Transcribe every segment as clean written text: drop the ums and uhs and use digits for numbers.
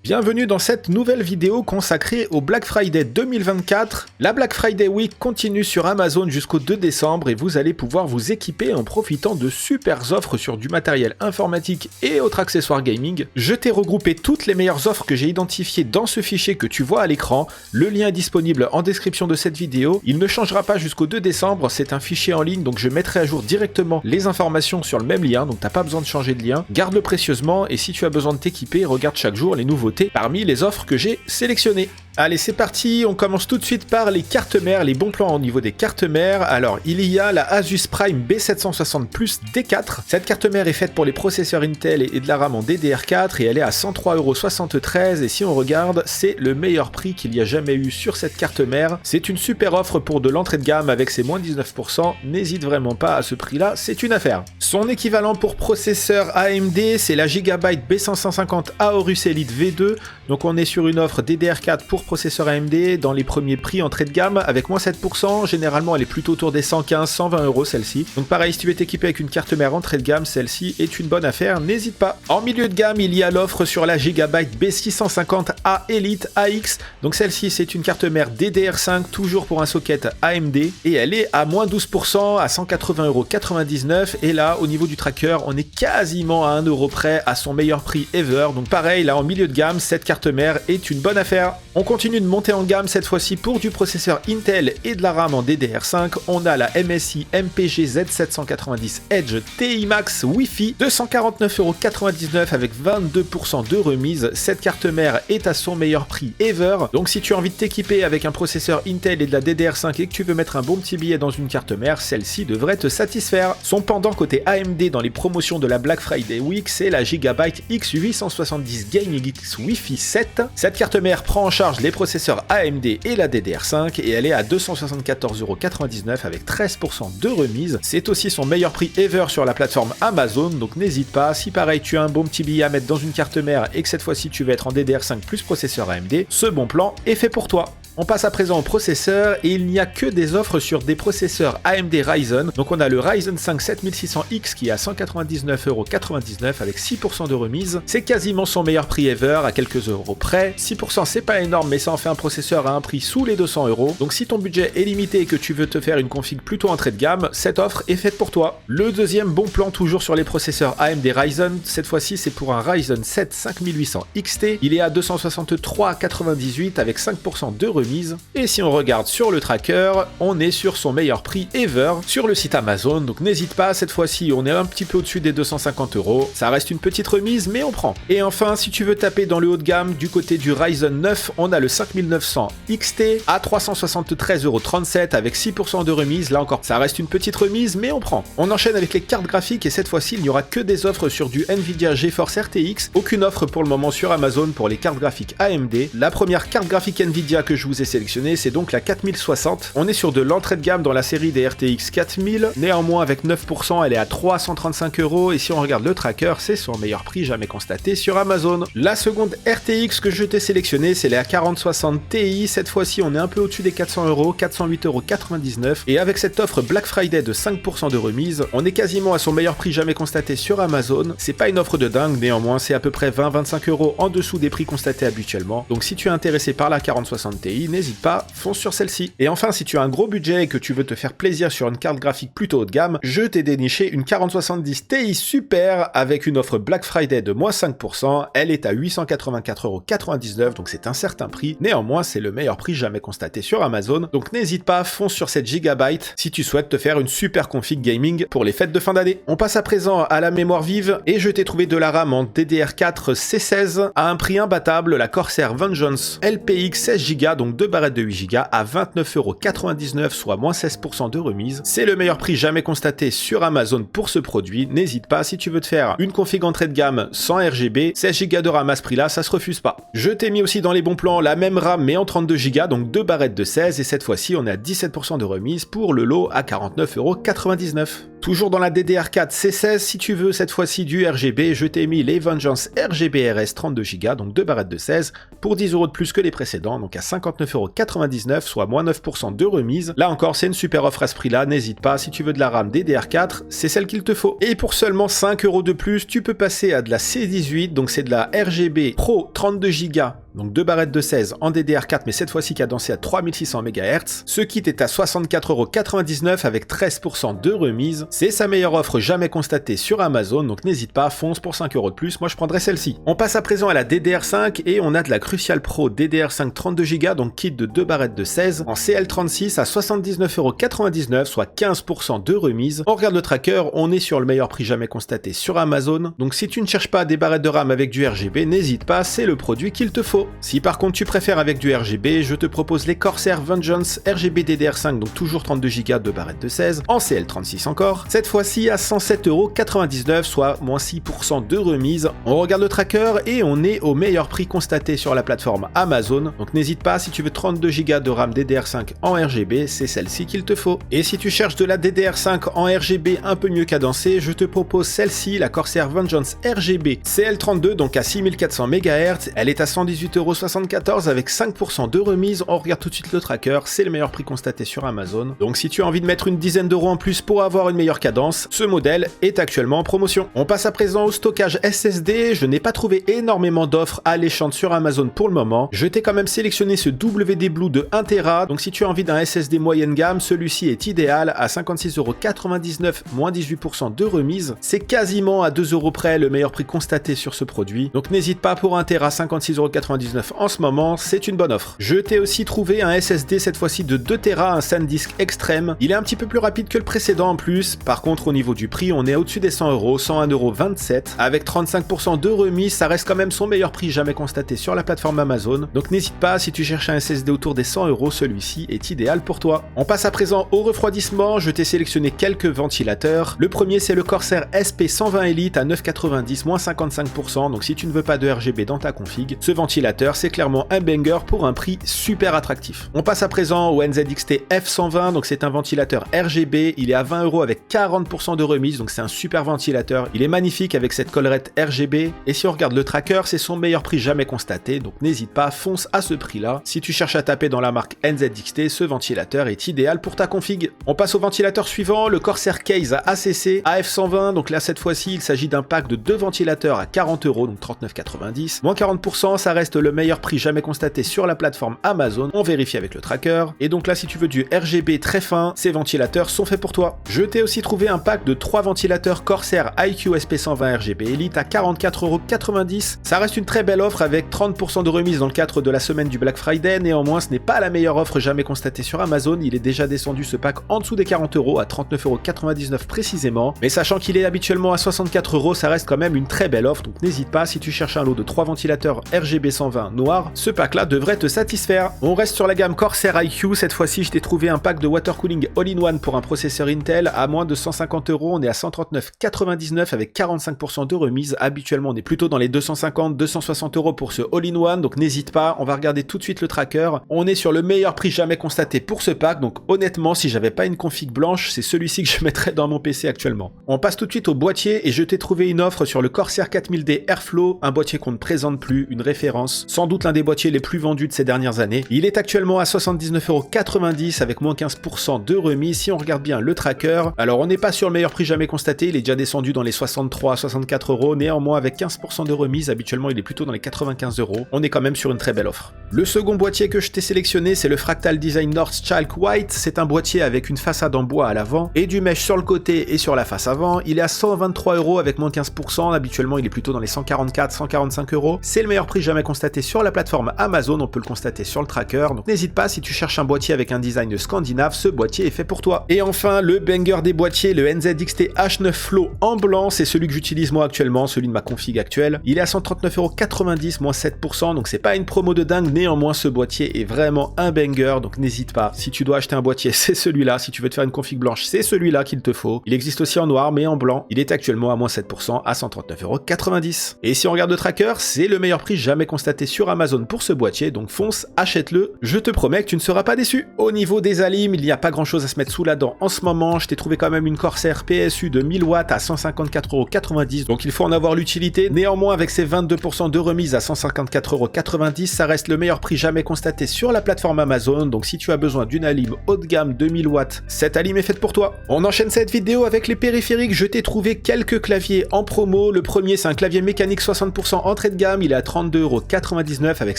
Bienvenue dans cette nouvelle vidéo consacrée au Black Friday 2024. La Black Friday Week continue sur Amazon jusqu'au 2 décembre et vous allez pouvoir vous équiper en profitant de super offres sur du matériel informatique et autres accessoires gaming. Je t'ai regroupé toutes les meilleures offres que j'ai identifiées dans ce fichier que tu vois à l'écran. Le lien est disponible en description de cette vidéo. Il ne changera pas jusqu'au 2 décembre, c'est un fichier en ligne donc je mettrai à jour directement les informations sur le même lien, donc t'as pas besoin de changer de lien. Garde-le précieusement et si tu as besoin de t'équiper, regarde chaque jour les nouveautés parmi les offres que j'ai sélectionnées. Allez, c'est parti, on commence tout de suite par les cartes mères, les bons plans au niveau des cartes mères. Alors, il y a la Asus Prime B760 Plus D4. Cette carte mère est faite pour les processeurs Intel et de la RAM en DDR4 et elle est à 103,73 € et si on regarde, c'est le meilleur prix qu'il y a jamais eu sur cette carte mère. C'est une super offre pour de l'entrée de gamme avec ses moins 19%. N'hésite vraiment pas à ce prix-là, c'est une affaire. Son équivalent pour processeur AMD, c'est la Gigabyte B550 Aorus Elite V2. Donc on est sur une offre DDR4 pour processeur AMD dans les premiers prix entrée de gamme avec moins 7%, généralement elle est plutôt autour des 115-120 € celle-ci. Donc pareil, si tu veux t'équiper avec une carte mère entrée de gamme, celle-ci est une bonne affaire, n'hésite pas. En milieu de gamme, il y a l'offre sur la Gigabyte B650A Elite AX. Donc celle-ci c'est une carte mère DDR5 toujours pour un socket AMD et elle est à moins 12% à 180,99 € et là au niveau du tracker on est quasiment à 1 € près à son meilleur prix ever. Donc pareil, là en milieu de gamme, cette carte mère est une bonne affaire. On continue de monter en gamme cette fois-ci pour du processeur Intel et de la RAM en DDR5. On a la MSI MPG Z790 Edge TI Max Wi-Fi, 249,99 € avec 22% de remise. Cette carte mère est à son meilleur prix ever. Donc si tu as envie de t'équiper avec un processeur Intel et de la DDR5 et que tu veux mettre un bon petit billet dans une carte mère, celle-ci devrait te satisfaire. Son pendant côté AMD dans les promotions de la Black Friday Week, c'est la Gigabyte X870 Gaming X Wi-Fi 7. Cette carte mère prend en charge les processeurs AMD et la DDR5 et elle est à 274,99 € avec 13% de remise. C'est aussi son meilleur prix ever sur la plateforme Amazon, donc n'hésite pas, si pareil tu as un bon petit billet à mettre dans une carte mère et que cette fois-ci tu veux être en DDR5 plus processeur AMD, ce bon plan est fait pour toi. On passe à présent au processeur et il n'y a que des offres sur des processeurs AMD Ryzen. Donc on a le Ryzen 5 7600X qui est à 199,99 € avec 6% de remise. C'est quasiment son meilleur prix ever à quelques euros près. 6% c'est pas énorme mais ça en fait un processeur à un prix sous les 200 €. Donc si ton budget est limité et que tu veux te faire une config plutôt entrée de gamme, cette offre est faite pour toi. Le deuxième bon plan toujours sur les processeurs AMD Ryzen, cette fois-ci c'est pour un Ryzen 7 5800 XT. Il est à 263,98 € avec 5% de remise. Et si on regarde sur le tracker, on est sur son meilleur prix ever sur le site Amazon, donc n'hésite pas, cette fois-ci on est un petit peu au-dessus des 250 €, ça reste une petite remise mais on prend. Et enfin, si tu veux taper dans le haut de gamme, du côté du Ryzen 9, on a le 5900 XT à 373,37 € avec 6% de remise, là encore ça reste une petite remise mais on prend. On enchaîne avec les cartes graphiques et cette fois-ci il n'y aura que des offres sur du Nvidia GeForce RTX, aucune offre pour le moment sur Amazon pour les cartes graphiques AMD. La première carte graphique Nvidia que je vous ai sélectionné, c'est donc la 4060. On est sur de l'entrée de gamme dans la série des RTX 4000, néanmoins avec 9%, elle est à 335 € et si on regarde le tracker, c'est son meilleur prix jamais constaté sur Amazon. La seconde RTX que je t'ai sélectionnée, c'est la 4060 Ti. Cette fois-ci, on est un peu au-dessus des 400 €, 408,99 € et avec cette offre Black Friday de 5% de remise, on est quasiment à son meilleur prix jamais constaté sur Amazon. C'est pas une offre de dingue, néanmoins, c'est à peu près 20-25 € en dessous des prix constatés habituellement. Donc si tu es intéressé par la 4060 Ti, n'hésite pas, fonce sur celle-ci. Et enfin, si tu as un gros budget et que tu veux te faire plaisir sur une carte graphique plutôt haut de gamme, je t'ai déniché une 4070 Ti Super avec une offre Black Friday de moins 5%. Elle est à 884,99 €, donc c'est un certain prix. Néanmoins, c'est le meilleur prix jamais constaté sur Amazon. Donc n'hésite pas, fonce sur cette Gigabyte si tu souhaites te faire une super config gaming pour les fêtes de fin d'année. On passe à présent à la mémoire vive et je t'ai trouvé de la RAM en DDR4 C16 à un prix imbattable, la Corsair Vengeance LPX 16 Go, donc 2 barrettes de 8 Go à 29,99 €, soit moins 16% de remise. C'est le meilleur prix jamais constaté sur Amazon pour ce produit. N'hésite pas, si tu veux te faire une config entrée de gamme sans RGB, 16 Go de RAM à ce prix-là, ça se refuse pas. Je t'ai mis aussi dans les bons plans la même RAM mais en 32 Go, donc 2 barrettes de 16 et cette fois-ci on est à 17% de remise pour le lot à 49,99 €. Toujours dans la DDR4 C16, si tu veux cette fois-ci du RGB, je t'ai mis les Vengeance RGB RS 32Go, donc 2 barrettes de 16, pour 10 € de plus que les précédents, donc à 59,99 €, soit moins 9% de remise. Là encore, c'est une super offre à ce prix-là, n'hésite pas, si tu veux de la RAM DDR4, c'est celle qu'il te faut. Et pour seulement 5 € de plus, tu peux passer à de la C18, donc c'est de la RGB Pro 32Go, donc 2 barrettes de 16 en DDR4, mais cette fois-ci cadencée à 3600 MHz. Ce kit est à 64,99 € avec 13% de remise. C'est sa meilleure offre jamais constatée sur Amazon, donc n'hésite pas, fonce pour 5 € de plus, moi je prendrais celle-ci. On passe à présent à la DDR5 et on a de la Crucial Pro DDR5 32Go, donc kit de 2 barrettes de 16 en CL36 à 79,99 €, soit 15% de remise. On regarde le tracker, on est sur le meilleur prix jamais constaté sur Amazon, donc si tu ne cherches pas des barrettes de RAM avec du RGB, n'hésite pas, c'est le produit qu'il te faut. Si par contre tu préfères avec du RGB, je te propose les Corsair Vengeance RGB DDR5, donc toujours 32Go de barrettes de 16, en CL36 encore, cette fois-ci à 107,99 €, soit moins 6% de remise. On regarde le tracker et on est au meilleur prix constaté sur la plateforme Amazon, donc n'hésite pas, si tu veux 32Go de RAM DDR5 en RGB, c'est celle-ci qu'il te faut. Et si tu cherches de la DDR5 en RGB un peu mieux cadencée, je te propose celle-ci, la Corsair Vengeance RGB CL32, donc à 6400 MHz, elle est à 118,74 € avec 5% de remise. On regarde tout de suite le tracker, c'est le meilleur prix constaté sur Amazon. Donc si tu as envie de mettre une dizaine d'euros en plus pour avoir une meilleure cadence, ce modèle est actuellement en promotion. On passe à présent au stockage SSD. Je n'ai pas trouvé énormément d'offres alléchantes sur Amazon pour le moment. Je t'ai quand même sélectionné ce WD Blue de 1 Tera. Donc si tu as envie d'un SSD moyenne gamme, celui-ci est idéal à 56,99 €, moins 18% de remise. C'est quasiment à 2 € près le meilleur prix constaté sur ce produit. Donc n'hésite pas, pour 1 Tera 56,99 € en ce moment, c'est une bonne offre. Je t'ai aussi trouvé un SSD cette fois-ci de 2 Tera, un SanDisk Extreme. Il est un petit peu plus rapide que le précédent en plus. Par contre, au niveau du prix, on est au-dessus des 100 €, 101,27 €. Avec 35% de remise, ça reste quand même son meilleur prix jamais constaté sur la plateforme Amazon. Donc n'hésite pas, si tu cherches un SSD autour des 100 €, celui-ci est idéal pour toi. On passe à présent au refroidissement. Je t'ai sélectionné quelques ventilateurs. Le premier, c'est le Corsair SP120 Elite à 9,90, moins 55%. Donc si tu ne veux pas de RGB dans ta config, ce ventilateur, c'est clairement un banger pour un prix super attractif. On passe à présent au NZXT F120, donc c'est un ventilateur RGB, il est à 20 € avec 40% de remise, donc c'est un super ventilateur. Il est magnifique avec cette collerette RGB, et si on regarde le tracker, c'est son meilleur prix jamais constaté, donc n'hésite pas, fonce à ce prix-là. Si tu cherches à taper dans la marque NZXT, ce ventilateur est idéal pour ta config. On passe au ventilateur suivant, le Corsair Case ACC AF120, donc là cette fois-ci, il s'agit d'un pack de 2 ventilateurs à 40 €, donc 39,90, moins 40%, ça reste le meilleur prix jamais constaté sur la plateforme Amazon, on vérifie avec le tracker. Et donc là, si tu veux du RGB très fin, ces ventilateurs sont faits pour toi. Je t'ai aussi trouvé un pack de 3 ventilateurs Corsair IQ SP120 RGB Elite à 44,90 €. Ça reste une très belle offre avec 30% de remise dans le cadre de la semaine du Black Friday. Néanmoins, ce n'est pas la meilleure offre jamais constatée sur Amazon. Il est déjà descendu ce pack en dessous des 40 € à 39,99 € précisément. Mais sachant qu'il est habituellement à 64 €, ça reste quand même une très belle offre. Donc n'hésite pas, si tu cherches un lot de 3 ventilateurs RGB 120 noir, ce pack-là devrait te satisfaire. On reste sur la gamme Corsair IQ. Cette fois-ci, je t'ai trouvé un pack de water cooling all-in-one pour un processeur Intel à moins de 150 €. On est à 139,99 € avec 45% de remise. Habituellement, on est plutôt dans les 250-260 € pour ce all-in-one. Donc n'hésite pas, on va regarder tout de suite le tracker. On est sur le meilleur prix jamais constaté pour ce pack. Donc honnêtement, si j'avais pas une config blanche, c'est celui-ci que je mettrais dans mon PC actuellement. On passe tout de suite au boîtier et je t'ai trouvé une offre sur le Corsair 4000D Airflow, un boîtier qu'on ne présente plus, une référence, sans doute l'un des boîtiers les plus vendus de ces dernières années. Il est actuellement à 79,90 € avec moins 15% de remise. Si on regarde bien le tracker, alors on n'est pas sur le meilleur prix jamais constaté, il est déjà descendu dans les 63-64 €, néanmoins avec 15% de remise, habituellement il est plutôt dans les 95 €. On est quand même sur une très belle offre. Le second boîtier que je t'ai sélectionné, c'est le Fractal Design Northchalk White. C'est un boîtier avec une façade en bois à l'avant et du mesh sur le côté et sur la face avant. Il est à 123 € avec moins 15%, habituellement il est plutôt dans les 144-145 €. C'est le meilleur prix jamais constaté sur la plateforme Amazon, on peut le constater sur le tracker. Donc n'hésite pas, si tu cherches un boîtier avec un design scandinave, ce boîtier est fait pour toi. Et enfin, le banger des boîtiers, le NZXT H9 Flow en blanc, c'est celui que j'utilise moi actuellement, celui de ma config actuelle. Il est à 139,90 €, moins 7%, donc c'est pas une promo de dingue, néanmoins ce boîtier est vraiment un banger, donc n'hésite pas. Si tu dois acheter un boîtier, c'est celui-là. Si tu veux te faire une config blanche, c'est celui-là qu'il te faut. Il existe aussi en noir, mais en blanc, il est actuellement à moins 7% à 139,90 €. Et si on regarde le tracker, c'est le meilleur prix jamais constaté constaté sur Amazon pour ce boîtier, donc fonce, achète-le, je te promets que tu ne seras pas déçu. Au niveau des alims, il n'y a pas grand chose à se mettre sous la dent en ce moment, je t'ai trouvé quand même une Corsair PSU de 1000 watts à 154,90 €, donc il faut en avoir l'utilité. Néanmoins, avec ses 22% de remise à 154,90 €, ça reste le meilleur prix jamais constaté sur la plateforme Amazon, donc si tu as besoin d'une alim haut de gamme 2000 watts, cette alim est faite pour toi. On enchaîne cette vidéo avec les périphériques, je t'ai trouvé quelques claviers en promo. Le premier, c'est un clavier mécanique 60% entrée de gamme, il est à 32,99 € avec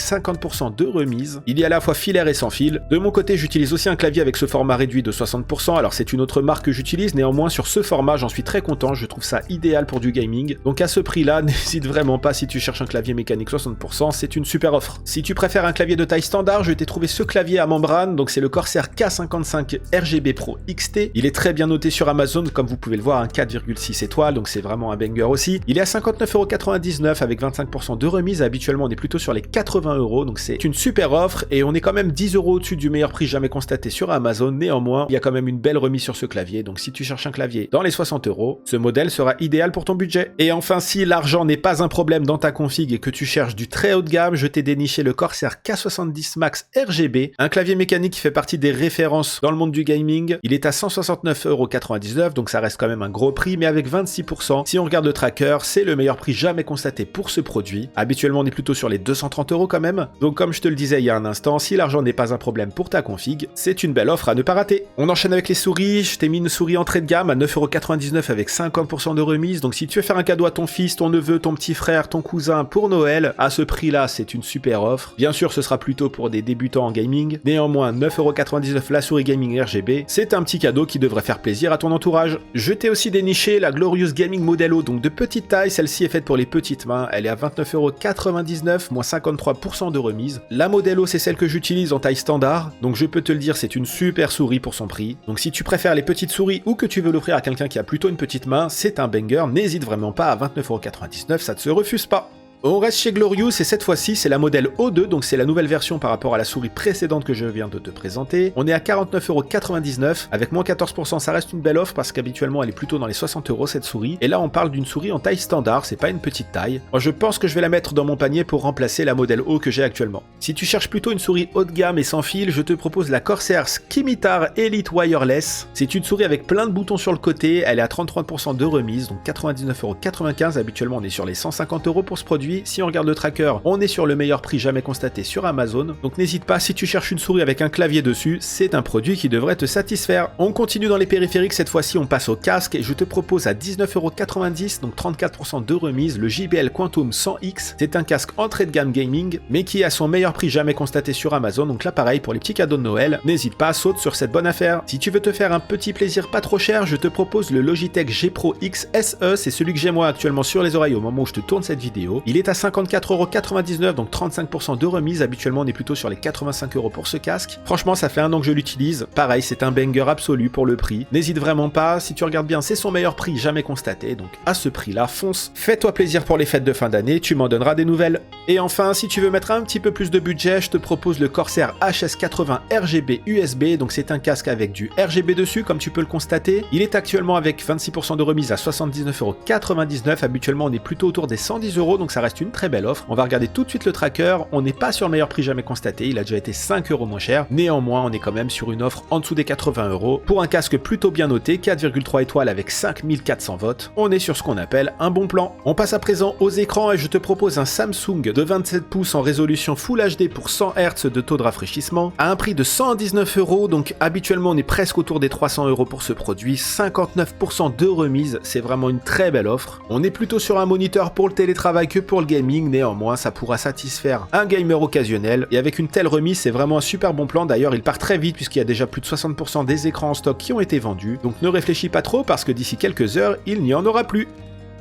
50% de remise. Il y a à la fois filaire et sans fil. De mon côté, j'utilise aussi un clavier avec ce format réduit de 60%, alors c'est une autre marque que j'utilise, néanmoins sur ce format, j'en suis très content, je trouve ça idéal pour du gaming. Donc à ce prix-là, n'hésite vraiment pas si tu cherches un clavier mécanique 60%, c'est une super offre. Si tu préfères un clavier de taille standard, je t'ai trouvé ce clavier à membrane, donc c'est le Corsair K55 RGB Pro XT. Il est très bien noté sur Amazon, comme vous pouvez le voir, un 4,6 étoiles, donc c'est vraiment un banger aussi. Il est à 59,99 € avec 25% de remise, habituellement on est plutôt sur les 80 €, donc c'est une super offre, et on est quand même 10 € au-dessus du meilleur prix jamais constaté sur Amazon. Néanmoins, il y a quand même une belle remise sur ce clavier, donc si tu cherches un clavier dans les 60 €, ce modèle sera idéal pour ton budget. Et enfin, si l'argent n'est pas un problème dans ta config et que tu cherches du très haut de gamme, je t'ai déniché le Corsair K70 Max RGB, un clavier mécanique qui fait partie des références dans le monde du gaming. Il est à 169,99 €, donc ça reste quand même un gros prix, mais avec 26%, si on regarde le tracker, c'est le meilleur prix jamais constaté pour ce produit. Habituellement, on est plutôt sur les 230 € quand même. Donc comme je te le disais il y a un instant, si l'argent n'est pas un problème pour ta config, c'est une belle offre à ne pas rater. On enchaîne avec les souris, je t'ai mis une souris entrée de gamme à 9,99 € avec 50% de remise, donc si tu veux faire un cadeau à ton fils, ton neveu, ton petit frère, ton cousin pour Noël, à ce prix-là, c'est une super offre. Bien sûr, ce sera plutôt pour des débutants en gaming, néanmoins 9,99 € la souris gaming RGB, c'est un petit cadeau qui devrait faire plaisir à ton entourage. Je t'ai aussi déniché la Glorious Gaming Modelo, donc de petite taille, celle-ci est faite pour les petites mains, elle est à 29,99 €, moins 53% de remise. La Modelo, c'est celle que j'utilise en taille standard, donc je peux te le dire, c'est une super souris pour son prix. Donc si tu préfères les petites souris ou que tu veux l'offrir à quelqu'un qui a plutôt une petite main, c'est un banger, n'hésite vraiment pas, à 29,99 €, ça ne se refuse pas. On reste chez Glorious et cette fois-ci c'est la modèle O2, donc c'est la nouvelle version par rapport à la souris précédente que je viens de te présenter. On est à 49,99 €, avec moins 14%, ça reste une belle offre parce qu'habituellement elle est plutôt dans les 60 € cette souris. Et là on parle d'une souris en taille standard, c'est pas une petite taille. Moi, je pense que je vais la mettre dans mon panier pour remplacer la modèle O que j'ai actuellement. Si tu cherches plutôt une souris haut de gamme et sans fil, je te propose la Corsair Scimitar Elite Wireless. C'est une souris avec plein de boutons sur le côté, elle est à 33% de remise, donc 99,95 €, habituellement on est sur les 150 € pour ce produit. Si on regarde le tracker, on est sur le meilleur prix jamais constaté sur Amazon. Donc n'hésite pas, si tu cherches une souris avec un clavier dessus, c'est un produit qui devrait te satisfaire. On continue dans les périphériques, cette fois-ci on passe au casque et je te propose à 19,90 €, donc 34% de remise, le JBL Quantum 100X. C'est un casque entrée de gamme gaming, mais qui a son meilleur prix jamais constaté sur Amazon. Donc là pareil, pour les petits cadeaux de Noël, n'hésite pas, saute sur cette bonne affaire. Si tu veux te faire un petit plaisir pas trop cher, je te propose le Logitech G Pro X SE, c'est celui que j'ai moi actuellement sur les oreilles au moment où je te tourne cette vidéo. Il est à 54,99 €, donc 35% de remise, habituellement on est plutôt sur les 85 € pour ce casque. Franchement ça fait un an que je l'utilise, pareil c'est un banger absolu pour le prix. N'hésite vraiment pas, si tu regardes bien c'est son meilleur prix jamais constaté, donc à ce prix là fonce. Fais-toi plaisir pour les fêtes de fin d'année, tu m'en donneras des nouvelles. Et enfin si tu veux mettre un petit peu plus de budget, je te propose le Corsair HS80 RGB USB, donc c'est un casque avec du RGB dessus comme tu peux le constater. Il est actuellement avec 26% de remise à 79,99 €, habituellement on est plutôt autour des 110 €, donc ça reste une très belle offre. On va regarder tout de suite le tracker, on n'est pas sur le meilleur prix jamais constaté, il a déjà été 5 € moins cher, néanmoins on est quand même sur une offre en dessous des 80 € pour un casque plutôt bien noté, 4,3 étoiles avec 5400 votes, on est sur ce qu'on appelle un bon plan. On passe à présent aux écrans et je te propose un Samsung de 27 pouces en résolution Full HD pour 100 Hz de taux de rafraîchissement à un prix de 119 €, donc habituellement on est presque autour des 300 € pour ce produit, 59% de remise, c'est vraiment une très belle offre. On est plutôt sur un moniteur pour le télétravail que pour le gaming, néanmoins ça pourra satisfaire un gamer occasionnel et avec une telle remise c'est vraiment un super bon plan. D'ailleurs il part très vite puisqu'il y a déjà plus de 60% des écrans en stock qui ont été vendus, donc ne réfléchis pas trop parce que d'ici quelques heures il n'y en aura plus.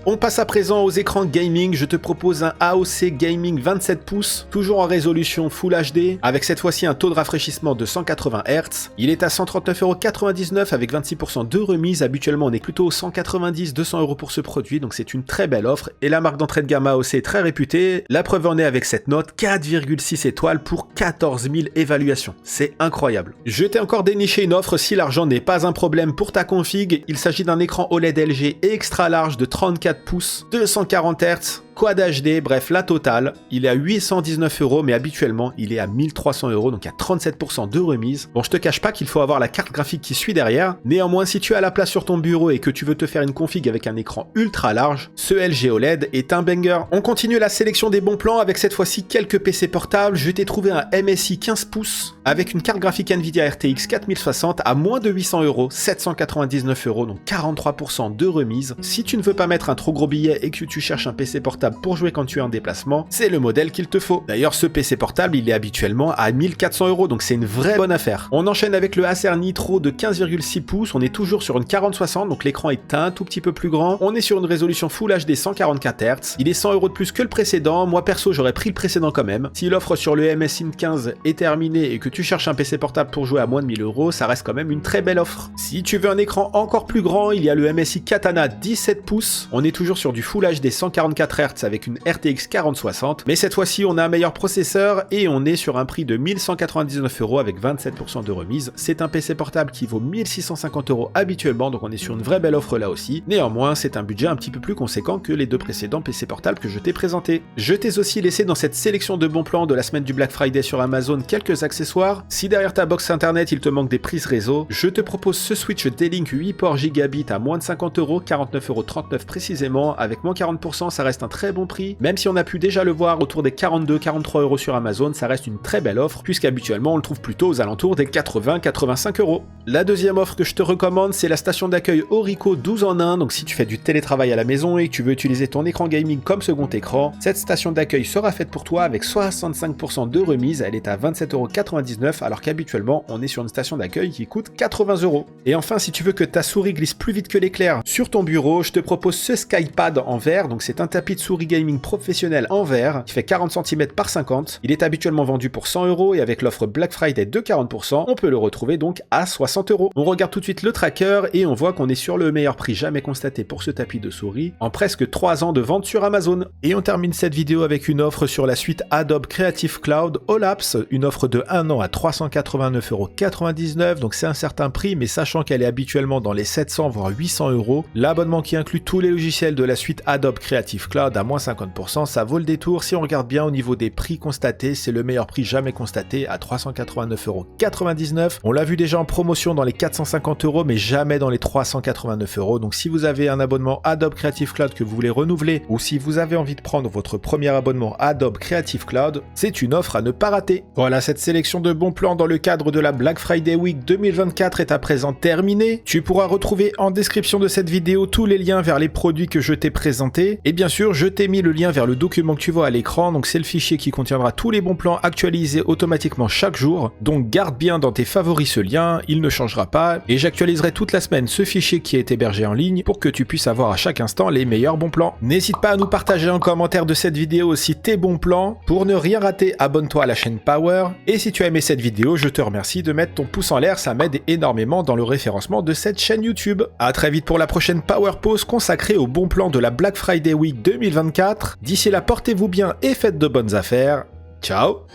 On passe à présent aux écrans gaming, je te propose un AOC Gaming 27 pouces, toujours en résolution Full HD, avec cette fois-ci un taux de rafraîchissement de 180 Hz. Il est à 139,99 € avec 26% de remise, habituellement on est plutôt aux 190-200 € pour ce produit, donc c'est une très belle offre, et la marque d'entrée de gamme AOC est très réputée, la preuve en est avec cette note, 4,6 étoiles pour 14 000 évaluations, c'est incroyable. Je t'ai encore déniché une offre si l'argent n'est pas un problème pour ta config, il s'agit d'un écran OLED LG extra large de 34 pouces, 240 Hz, Quad HD, bref la totale. Il est à 819 €, mais habituellement il est à 1300 €, donc il y a 37% de remise. Bon, je te cache pas qu'il faut avoir la carte graphique qui suit derrière. Néanmoins, si tu as la place sur ton bureau et que tu veux te faire une config avec un écran ultra large, ce LG OLED est un banger. On continue la sélection des bons plans avec cette fois-ci quelques PC portables. Je t'ai trouvé un MSI 15 pouces avec une carte graphique Nvidia RTX 4060 à moins de 800 €, 799 €, donc 43% de remise. Si tu ne veux pas mettre un trop gros billet et que tu cherches un PC portable pour jouer quand tu es en déplacement, c'est le modèle qu'il te faut. D'ailleurs, ce PC portable, il est habituellement à 1400 €, donc c'est une vraie bonne affaire. On enchaîne avec le Acer Nitro de 15,6 pouces. On est toujours sur une 4060, donc l'écran est un tout petit peu plus grand. On est sur une résolution Full HD 144 Hz. Il est 100 € de plus que le précédent. Moi perso, j'aurais pris le précédent quand même. Si l'offre sur le MSI 15 est terminée et que tu cherches un PC portable pour jouer à moins de 1000 €, ça reste quand même une très belle offre. Si tu veux un écran encore plus grand, il y a le MSI Katana 17 pouces. On est toujours sur du Full HD 144 Hz avec une RTX 4060, mais cette fois-ci on a un meilleur processeur et on est sur un prix de 1199 € avec 27% de remise. C'est un PC portable qui vaut 1650 € habituellement, donc on est sur une vraie belle offre là aussi. Néanmoins, c'est un budget un petit peu plus conséquent que les deux précédents PC portables que je t'ai présentés. Je t'ai aussi laissé dans cette sélection de bons plans de la semaine du Black Friday sur Amazon quelques accessoires. Si derrière ta box internet il te manque des prises réseau, je te propose ce Switch D-Link 8 ports gigabit à moins de 50 €, 49,39 € précisément. Avec moins 40%, ça reste un très bon prix. Même si on a pu déjà le voir autour des 42-43 € sur Amazon, ça reste une très belle offre, puisqu'habituellement on le trouve plutôt aux alentours des 80-85 €. La deuxième offre que je te recommande, c'est la station d'accueil Orico 12 en 1. Donc si tu fais du télétravail à la maison et que tu veux utiliser ton écran gaming comme second écran, cette station d'accueil sera faite pour toi avec 65% de remise. Elle est à 27,99 €, alors qu'habituellement on est sur une station d'accueil qui coûte 80 €. Et enfin, si tu veux que ta souris glisse plus vite que l'éclair sur ton bureau, je te propose ce Skypad en verre. Donc c'est un tapis de souris gaming professionnel en verre qui fait 40 cm par 50. Il est habituellement vendu pour 100 € et avec l'offre Black Friday de 40%, on peut le retrouver donc à 60 €. On regarde tout de suite le tracker et on voit qu'on est sur le meilleur prix jamais constaté pour ce tapis de souris en presque 3 ans de vente sur Amazon. Et on termine cette vidéo avec une offre sur la suite Adobe Creative Cloud All Apps, une offre de 1 an à 389,99 €. Donc c'est un certain prix, mais sachant qu'elle est habituellement dans les 700 voire 800 €, l'abonnement qui inclut tous les logiciels de la suite Adobe Creative Cloud à moins 50%, ça vaut le détour. Si on regarde bien au niveau des prix constatés, c'est le meilleur prix jamais constaté à 389,99 €. On l'a vu déjà en promotion dans les 450 €, mais jamais dans les 389 €. Donc si vous avez un abonnement Adobe Creative Cloud que vous voulez renouveler, ou si vous avez envie de prendre votre premier abonnement Adobe Creative Cloud, c'est une offre à ne pas rater. Voilà, cette sélection de bons plans dans le cadre de la Black Friday Week 2024 est à présent terminée. Tu pourras retrouver en description de cette vidéo tous les liens vers les produits que je t'ai présentés. Et bien sûr, je t'ai mis le lien vers le document que tu vois à l'écran. Donc c'est le fichier qui contiendra tous les bons plans actualisés automatiquement chaque jour. Donc garde bien dans tes favoris ce lien, il ne changera pas. Et j'actualiserai toute la semaine ce fichier qui est hébergé en ligne pour que tu puisses avoir à chaque instant les meilleurs bons plans. N'hésite pas à nous partager en commentaire de cette vidéo aussi tes bons plans. Pour ne rien rater, abonne-toi à la chaîne Power. Et si tu as aimé cette vidéo, je te remercie de mettre ton pouce en l'air, ça m'aide énormément dans le référencement de cette chaîne YouTube. A très vite pour la prochaine Power Pause consacrée aux bons plans de la Black Friday Week 2024. D'ici là, portez-vous bien et faites de bonnes affaires. Ciao!